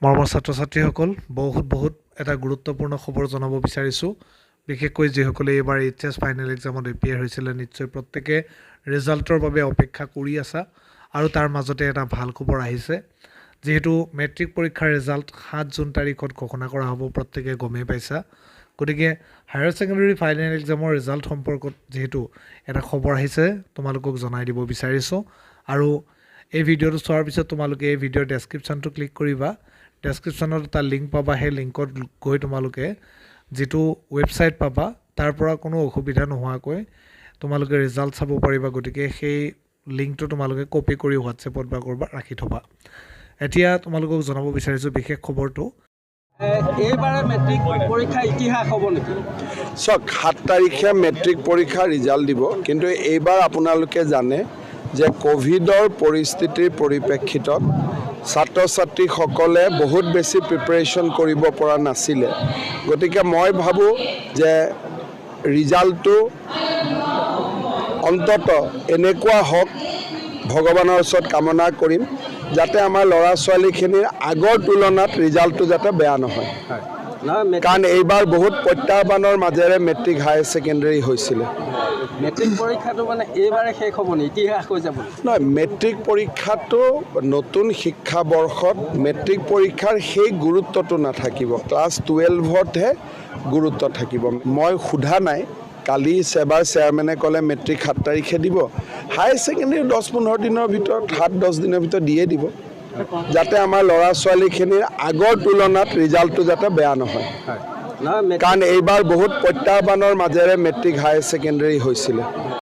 মৰমৰ ছাত্ৰ ছাত্ৰীসকল বহুত এটা গুৰুত্বপূৰ্ণ খবৰ জনাব বিচাৰিছোঁ বিশেষকৈ যিসকলে এইবাৰ এইচএছ ফাইনেল এক্সামত এপিয়াৰ হৈছিলে নিশ্চয় প্ৰত্যেকে ৰিজাল্টৰ বাবে অপেক্ষা কৰি আছা আৰু তাৰ মাজতে এটা ভাল খবৰ আহিছে যেহেতু মেট্ৰিক পৰীক্ষাৰ ৰিজাল্ট 7 জুন তাৰিখত ঘোষণা কৰা হ'ব প্ৰত্যেকে গমেই পাইছা গতিকে হায়াৰ সেকেন্ডাৰী ফাইনেল এক্সামৰ ৰিজাল্ট সম্পৰ্কত যেহেতু এটা খবৰ আহিছে তোমালোকক জনাই দিব বিচাৰিছোঁ আৰু এই ভিডিঅ'টো চোৱাৰ পিছত তোমালোকে এই ভিডিঅ'ৰ ডেছক্ৰিপশ্যনটো ক্লিক কৰিবা ডেছক্ৰিপশ্যনত এটা লিংক পাবা সেই লিংকত গৈ তোমালোকে যেটো ৱেবছাইট পাবা তাৰ পৰা কোনো অসুবিধা নোহোৱাকৈ তোমালোকে ৰিজাল্ট চাব পাৰিবা গতিকে সেই লিংকটো তোমালোকে কপি কৰি হোৱাটছএপত বা কৰবাত ৰাখি থবা এতিয়া তোমালোকক জনাব বিচাৰিছোঁ বিশেষ খবৰটো এইবাৰে মেট্ৰিক পৰীক্ষা ইতিহাস হ'ব নেকি সক 7 তাৰিখে মেট্ৰিক পৰীক্ষা ৰিজাল্ট দিব কিন্তু এইবাৰ আপোনালোকে জানে যে কোভিডৰ পৰিস্থিতিৰ পৰিপ্ৰেক্ষিতত ছাত্ৰ ছাত্ৰীসকলে বহুত বেছি প্ৰিপাৰেচন কৰিব পৰা নাছিলে গতিকে মই ভাবোঁ যে ৰিজাল্টটো অন্তত এনেকুৱা হওক ভগৱানৰ ওচৰত কামনা কৰিম যাতে আমাৰ ল'ৰা ছোৱালীখিনিৰ আগৰ তুলনাত ৰিজাল্টটো যাতে বেয়া নহয় কাৰণ এইবাৰ বহুত প্ৰত্যাহ্বানৰ মাজেৰে মেট্ৰিক হায়াৰ ছেকেণ্ডেৰী হৈছিলে মেট্ৰিক পৰীক্ষাটো মানে এইবাৰে শেষ হ'ব নি ইতিহাস হৈ যাব নহয় মেট্ৰিক পৰীক্ষাটো নতুন শিক্ষাবৰ্ষত মেট্ৰিক পৰীক্ষাৰ সেই গুৰুত্বটো নাথাকিব ক্লাছ 12তহে গুৰুত্ব থাকিব মই সোধা নাই কালি সেবাৰ চেয়াৰমেনে ক'লে মেট্ৰিক 7 তাৰিখে দিব হায়াৰ ছেকেণ্ডেৰী 10-15 দিনৰ ভিতৰত 7-10 দিনৰ ভিতৰত দিয়ে দিব যাতে আমাৰ ল'ৰা ছোৱালীখিনিৰ আগৰ তুলনাত ৰিজাল্টটো যাতে বেয়া নহয় কাৰণ এইবাৰ বহুত প্ৰত্যাহ্বানৰ মাজেৰে মেট্ৰিক হায়াৰ ছেকেণ্ডেৰী হৈছিলে